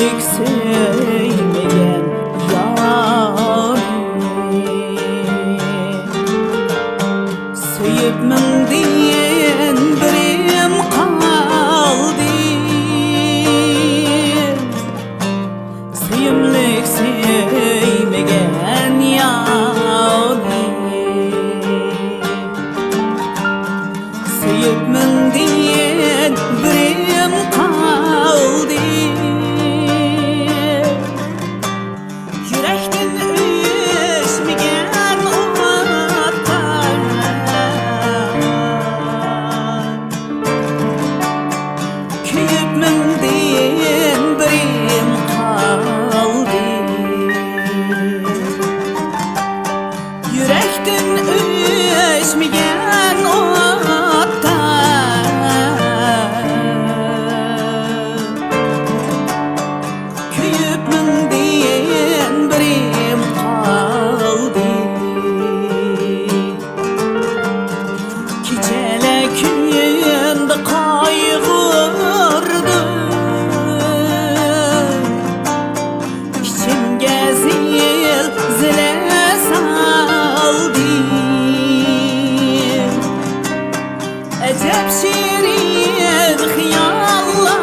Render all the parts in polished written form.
kimlik sevmeyen yârim. Sevipmin diyen birim kaldı, kimlik sevmeyen yârim. Sevipmin diyen birim kaldı, yürekten ösmegen umutlar. Köyüpmin diyen birim kaldı, yürekten ösmegen umutlar. Köyüpmin diyen birim kaldı, keçele köyünde kaygırdım, içimge zilzile saldı. Ecep şirin hıyallani,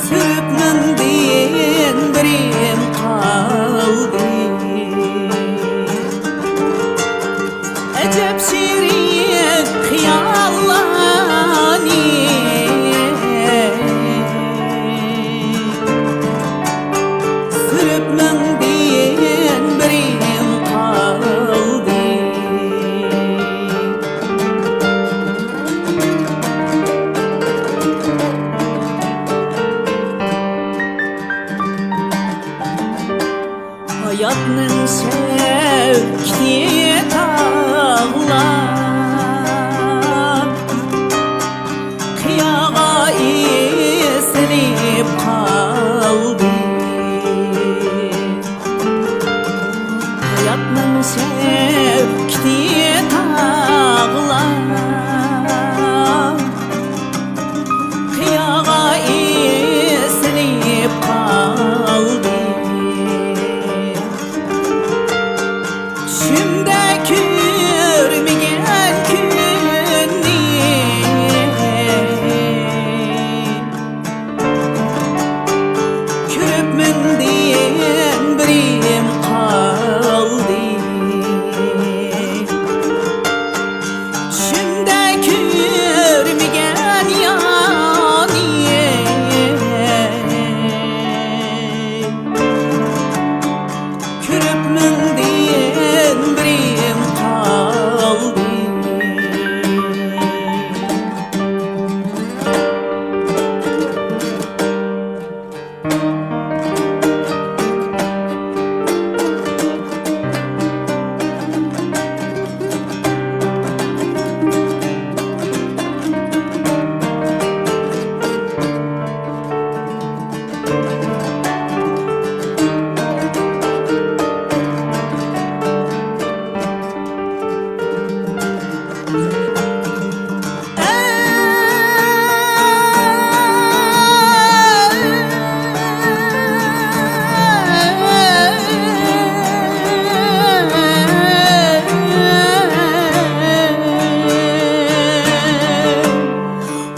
sürüpmin diyen birim kaldı. Ecep şirin hıyallani, sürüpmin diyen birim kaldı. Hayatның şevkli tağlar, kıyağa esilip kaldı. Hayatның şevkli tağlar, kıyağa esilip kaldı. Şimdi görmegen günni, körüpmin diyen birim kaldı. Şimdi görmegen yani, körüpmin diyen birim kaldı.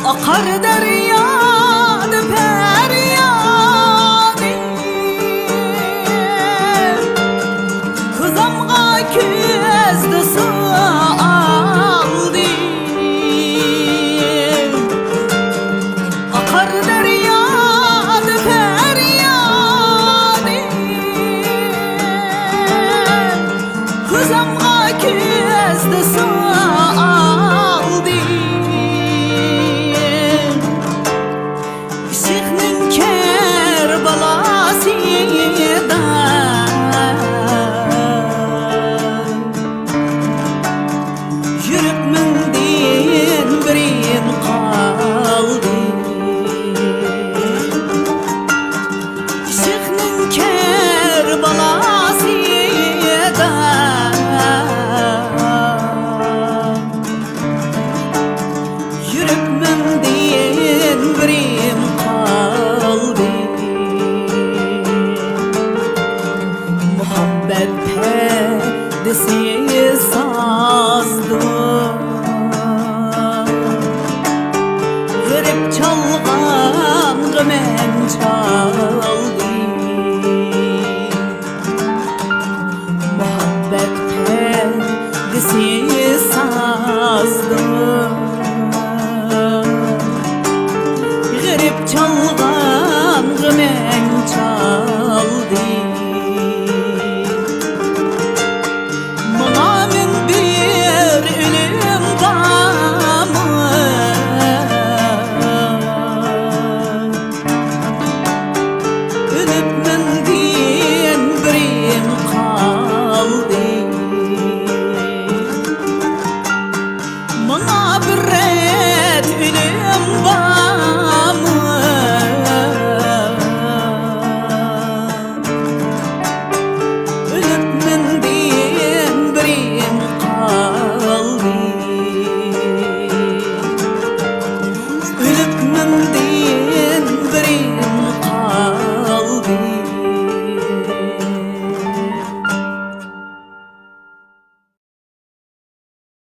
Akar deryadı feryadı, kızamga közde su aldı. Akar deryadı feryadı, kızamga közde su aldı. men çaldı. Muhabbet perdesi sazdım, garip çalgan men çaldı. Bana men bir ölüm gamı, ölüp men diyen birim kaldı. Bana bir